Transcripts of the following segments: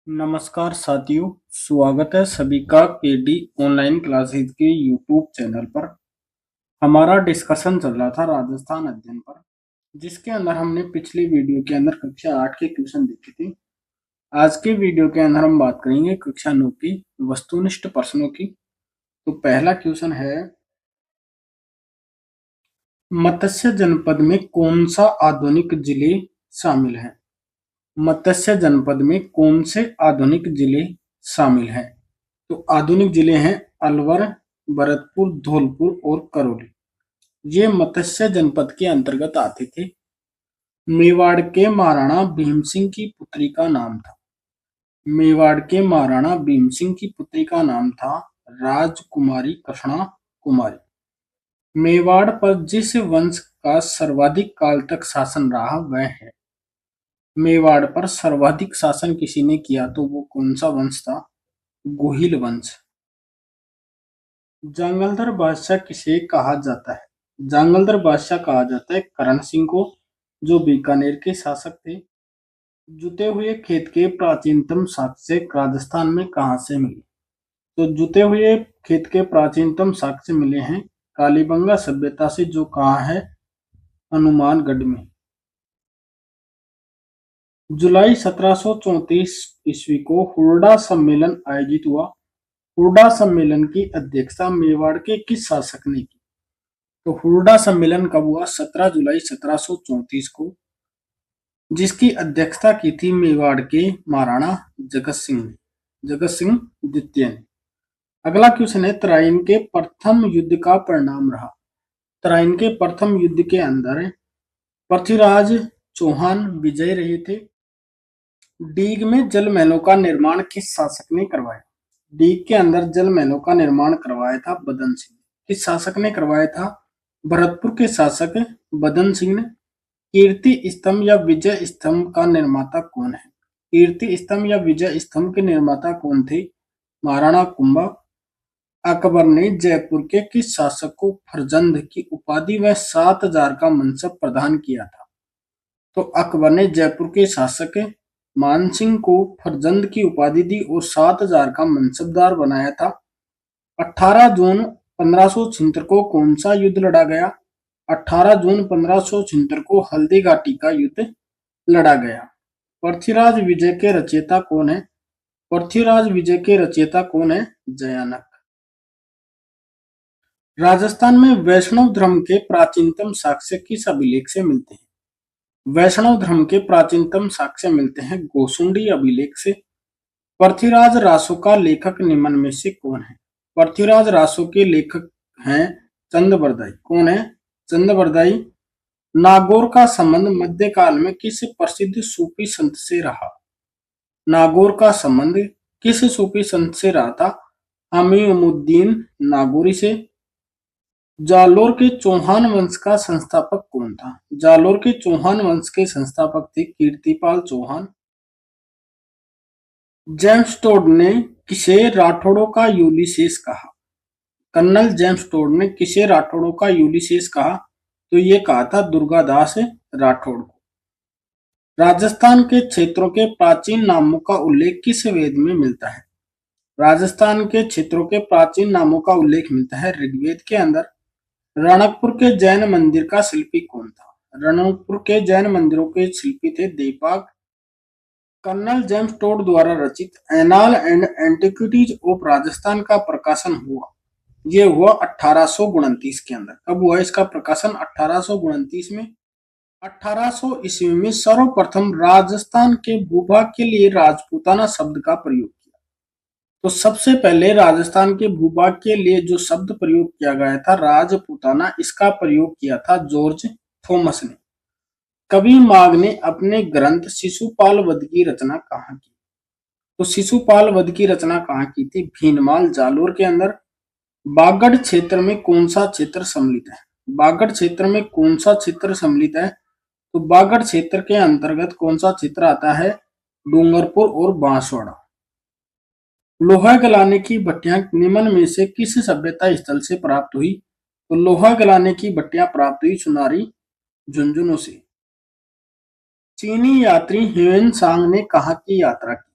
नमस्कार साथियों, स्वागत है सभी का केडी ऑनलाइन क्लासेस के यूट्यूब चैनल पर। हमारा डिस्कशन चल रहा था राजस्थान अध्ययन पर, जिसके अंदर हमने पिछली वीडियो के अंदर कक्षा 8 के क्वेश्चन देखे थे। आज के वीडियो के अंदर हम बात करेंगे कक्षा 9 की वस्तुनिष्ठ प्रश्नों की। तो पहला क्वेश्चन है, मत्स्य जनपद में कौन सा आधुनिक जिले शामिल है? मत्स्य जनपद में कौन से आधुनिक जिले शामिल हैं? तो आधुनिक जिले हैं अलवर, भरतपुर, धौलपुर और करौली। ये मत्स्य जनपद के अंतर्गत आते थे। मेवाड़ के महाराणा भीम सिंह की पुत्री का नाम था। मेवाड़ के महाराणा भीम सिंह की पुत्री का नाम था राजकुमारी कृष्णा कुमारी। मेवाड़ पर जिस वंश का सर्वाधिक काल तक शासन रहा वह है। मेवाड़ पर सर्वाधिक शासन किसी ने किया तो वो कौन सा वंश था? गोहिल वंश। जांगलधर बादशाह किसे कहा जाता है? जांगलधर बादशाह कहा जाता है करण सिंह को, जो बीकानेर के शासक थे। जुते हुए खेत के प्राचीनतम साक्ष्य राजस्थान में कहाँ से मिले? तो जुते हुए खेत के प्राचीनतम साक्ष्य मिले हैं कालीबंगा सभ्यता से, जो कहाँ है? हनुमानगढ़ में। जुलाई 1734 ईस्वी को हुरडा सम्मेलन आयोजित हुआ। हुरडा सम्मेलन की अध्यक्षता मेवाड़ के किस शासक ने की? तो हुरडा सम्मेलन कब हुआ? 17 जुलाई 1734 को, जिसकी अध्यक्षता की थी मेवाड़ के महाराणा जगत सिंह ने, जगत सिंह द्वितीय ने। अगला क्वेश्चन है, तराइन के प्रथम युद्ध का परिणाम रहा। तराइन के प्रथम युद्ध के अंदर पृथ्वीराज चौहान विजयी रहे थे। डीग में जल महलों का निर्माण किस शासक ने करवाया? डीग के अंदर जल महलों का निर्माण करवाया था बदन सिंह ने। किस शासक ने करवाया था? भरतपुर के शासक बदन सिंह ने। कीर्ति स्तंभ या विजय स्तंभ का निर्माता कौन है? कीर्ति स्तंभ या विजय स्तंभ के निर्माता कौन थे? महाराणा कुंभा। अकबर ने जयपुर के किस शासक को फरजंद की उपाधि व 7,000 का मनसब प्रदान किया था? तो अकबर ने जयपुर के शासक मानसिंह को फरजंद की उपाधि दी और 7,000 का मनसबदार बनाया था। 18 जून 1576 को कौन सा युद्ध लड़ा गया? 18 जून 1576 को हल्दी घाटी का युद्ध लड़ा गया। पृथ्वीराज विजय के रचयिता कौन है? पृथ्वीराज विजय के रचयिता कौन है? जयानक। राजस्थान में वैष्णव धर्म के प्राचीनतम साक्ष्य किस अभिलेख से मिलते हैं? वैष्णव धर्म के प्राचीनतम साक्ष्य मिलते हैं गोसुंडी अभिलेख से। पृथ्वीराज रासो का लेखक निम्न में से कौन है? पृथ्वीराज रासो के लेखक हैं चंद्रबरदाई। कौन है? चंद्रबरदाई। नागौर का संबंध मध्यकाल में किस प्रसिद्ध सूफी संत से रहा? नागौर का संबंध किस सूफी संत से रहा था? अमीमुद्दीन नागौरी से। जालोर के चौहान वंश का संस्थापक कौन था? जालोर के चौहान वंश के संस्थापक थे कीर्तिपाल चौहान। जेम्स टोड ने किसे राठौड़ों का यूलिसेस कहा? कर्नल जेम्स टोड ने किसे राठौड़ों का यूलिसेस कहा? तो ये कहा था दुर्गादास राठौड़ को। राजस्थान के क्षेत्रों के प्राचीन नामों का उल्लेख किस वेद में मिलता है? राजस्थान के क्षेत्रों के प्राचीन नामों का उल्लेख मिलता है ऋग्वेद के अंदर। रणकपुर के जैन मंदिर का शिल्पी कौन था? रणकपुर के जैन मंदिरों के शिल्पी थे देवपाग। कर्नल जेम्स टोड द्वारा रचित anal and antiquities of Rajasthan का प्रकाशन हुआ। ये हुआ 1829 के अंदर। कब हुआ इसका प्रकाशन? 1829 में। 1800 ईस्वी में सर्वप्रथम राजस्थान के भूभाग के लिए राजपूताना शब्द का प्रयोग किया। तो सबसे पहले राजस्थान के भूभाग के लिए जो शब्द प्रयोग किया गया था राजपूताना, इसका प्रयोग किया था जॉर्ज थॉमस ने। कवि माघ ने अपने ग्रंथ शिशुपाल वध की रचना कहाँ की? तो शिशुपाल वध की रचना कहाँ की थी? भीनमाल जालोर के अंदर। बागड़ क्षेत्र में कौन सा क्षेत्र सम्मिलित है? बागड़ क्षेत्र में कौन सा क्षेत्र सम्मिलित है? तो बागड़ क्षेत्र के अंतर्गत कौन सा क्षेत्र आता है? डूंगरपुर और बांसवाड़ा। लोहा गलाने की भट्टियां निम्न में से किस सभ्यता स्थल से प्राप्त हुई? तो लोहा गलाने की भट्टियां प्राप्त हुई सुनारी झुंझुनू से। चीनी यात्री ह्वेन सांग ने कहाँ की यात्रा की?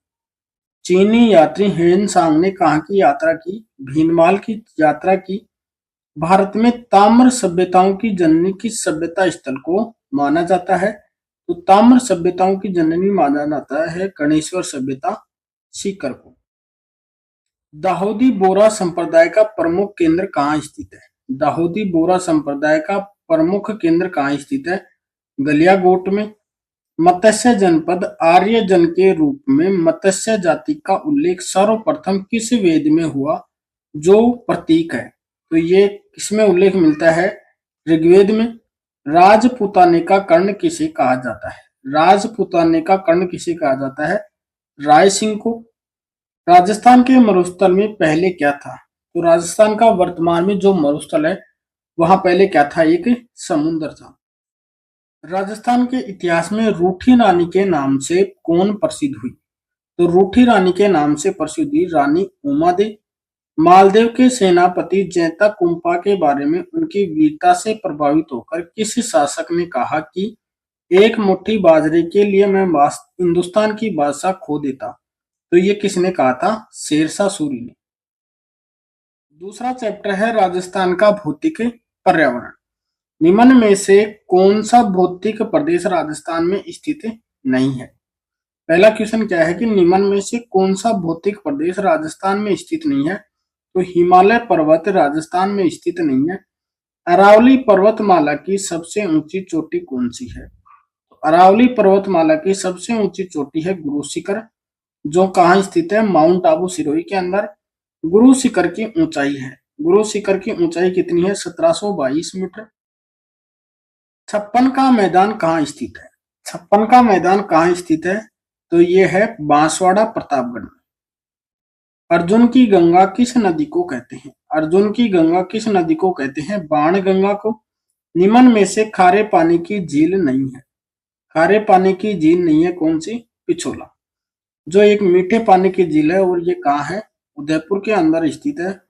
चीनी यात्री हेन सांग ने कहाँ की यात्रा की? भीनमाल की यात्रा की। भारत में ताम्र सभ्यताओं की जननी किस सभ्यता स्थल को माना जाता है? तो ताम्र सभ्यताओं की जननी माना जाता है गणेश्वर सभ्यता सीकर को। दाऊदी बोरा संप्रदाय का प्रमुख केंद्र कहाँ स्थित है? दाऊदी बोरा संप्रदाय का प्रमुख केंद्र कहाँ स्थित है? गलियाकोट में। मत्स्य जनपद आर्य जन के रूप में मत्स्य जाति का उल्लेख सर्वप्रथम किस वेद में हुआ जो प्रतीक है? तो ये किसमें उल्लेख मिलता है? ऋग्वेद में। राजपूताने का कर्ण किसे कहा जाता है? राजपूताने का कर्ण किसे कहा जाता है? राय सिंह को। राजस्थान के मरुस्थल में पहले क्या था? तो राजस्थान का वर्तमान में जो मरुस्थल है वहां पहले क्या था? एक समुद्र था। राजस्थान के इतिहास में रूठी रानी के नाम से कौन प्रसिद्ध हुई? तो रूठी रानी के नाम से प्रसिद्ध हुई रानी उमादेवी। मालदेव के सेनापति जैता कुंपा के बारे में उनकी वीरता से प्रभावित होकर किस शासक ने कहा कि एक मुट्ठी बाजरे के लिए मैं हिंदुस्तान की बादशाह खो देता? तो ये किसने कहा था? शेरशाह सूरी ने। दूसरा चैप्टर है राजस्थान का भौतिक पर्यावरण। निम्न में से कौन सा भौतिक प्रदेश राजस्थान में स्थित नहीं है? पहला क्वेश्चन क्या है कि निम्न में से कौन सा भौतिक प्रदेश राजस्थान में स्थित नहीं है? तो हिमालय पर्वत राजस्थान में स्थित नहीं है। अरावली पर्वतमाला की सबसे ऊंची चोटी कौन सी है? तो अरावली पर्वतमाला की सबसे ऊंची चोटी है गुरु शिखर, जो कहाँ स्थित है? माउंट आबू सिरोही के अंदर। गुरु शिखर की ऊंचाई है, गुरु शिखर की ऊंचाई कितनी है? 1722 मीटर। छप्पन का मैदान कहाँ स्थित है? छप्पन का मैदान कहाँ स्थित है? तो ये है बांसवाड़ा प्रतापगढ़ में। अर्जुन की गंगा किस नदी को कहते हैं? अर्जुन की गंगा किस नदी को कहते हैं? बाण गंगा को। निम्न में से खारे पानी की झील नहीं है। खारे पानी की झील नहीं है कौन सी? पिछोला, जो एक मीठे पानी की झील है। और ये कहाँ है? उदयपुर के अंदर स्थित है।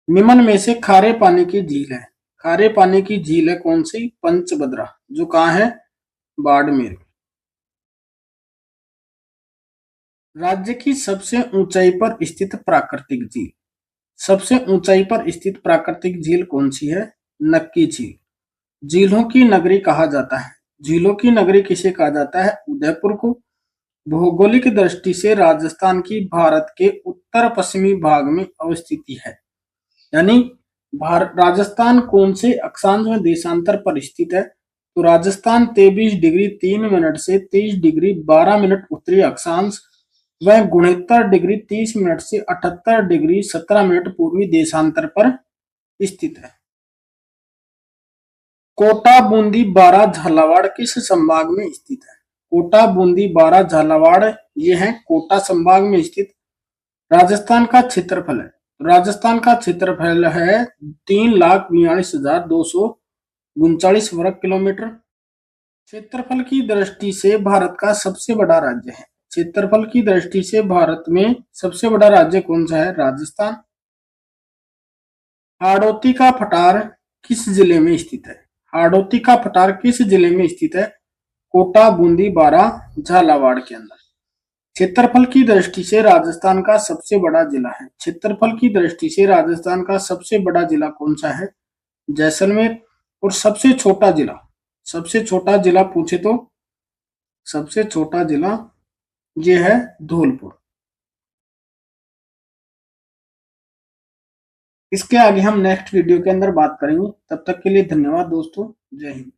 निम्न में से खारे पानी की झील है, खारे पानी की झील है कौन सी? पंचभद्रा, जो कहाँ है? बाड़मेर। राज्य की सबसे ऊंचाई पर स्थित प्राकृतिक झील। सबसे ऊंचाई पर स्थित प्राकृतिक झील कौन सी है? नक्की झील। झीलों की नगरी कहा जाता है, झीलों की नगरी किसे कहा जाता है? उदयपुर को। भौगोलिक दृष्टि से राजस्थान की भारत के उत्तर पश्चिमी भाग में अवस्थिति है। यानी राजस्थान कौन से अक्षांश में देशांतर पर स्थित है? तो राजस्थान 23 डिग्री 3 मिनट से 23 डिग्री 12 मिनट उत्तरी अक्षांश व 69 डिग्री 30 मिनट से 78 डिग्री 17 मिनट पूर्वी देशांतर पर स्थित है। कोटा बूंदी बारा झालावाड़ किस संभाग में स्थित है? कोटा बूंदी बारा झालावाड़ ये है कोटा संभाग में स्थित। राजस्थान का क्षेत्रफल है, राजस्थान का क्षेत्रफल है 3,42,239 वर्ग किलोमीटर। क्षेत्रफल की दृष्टि से भारत का सबसे बड़ा राज्य है, क्षेत्रफल की दृष्टि से भारत में सबसे बड़ा राज्य कौन सा है? राजस्थान। हाड़ौती का पठार किस जिले में स्थित है? हाड़ौती का पठार किस जिले में स्थित है? कोटा बूंदी बारा झालावाड़ के अंदर। क्षेत्रफल की दृष्टि से राजस्थान का सबसे बड़ा जिला है, क्षेत्रफल की दृष्टि से राजस्थान का सबसे बड़ा जिला कौन सा है? जैसलमेर। और सबसे छोटा जिला, सबसे छोटा जिला पूछे तो सबसे छोटा जिला ये है धौलपुर। इसके आगे हम नेक्स्ट वीडियो के अंदर बात करेंगे। तब तक के लिए धन्यवाद दोस्तों। जय हिंद।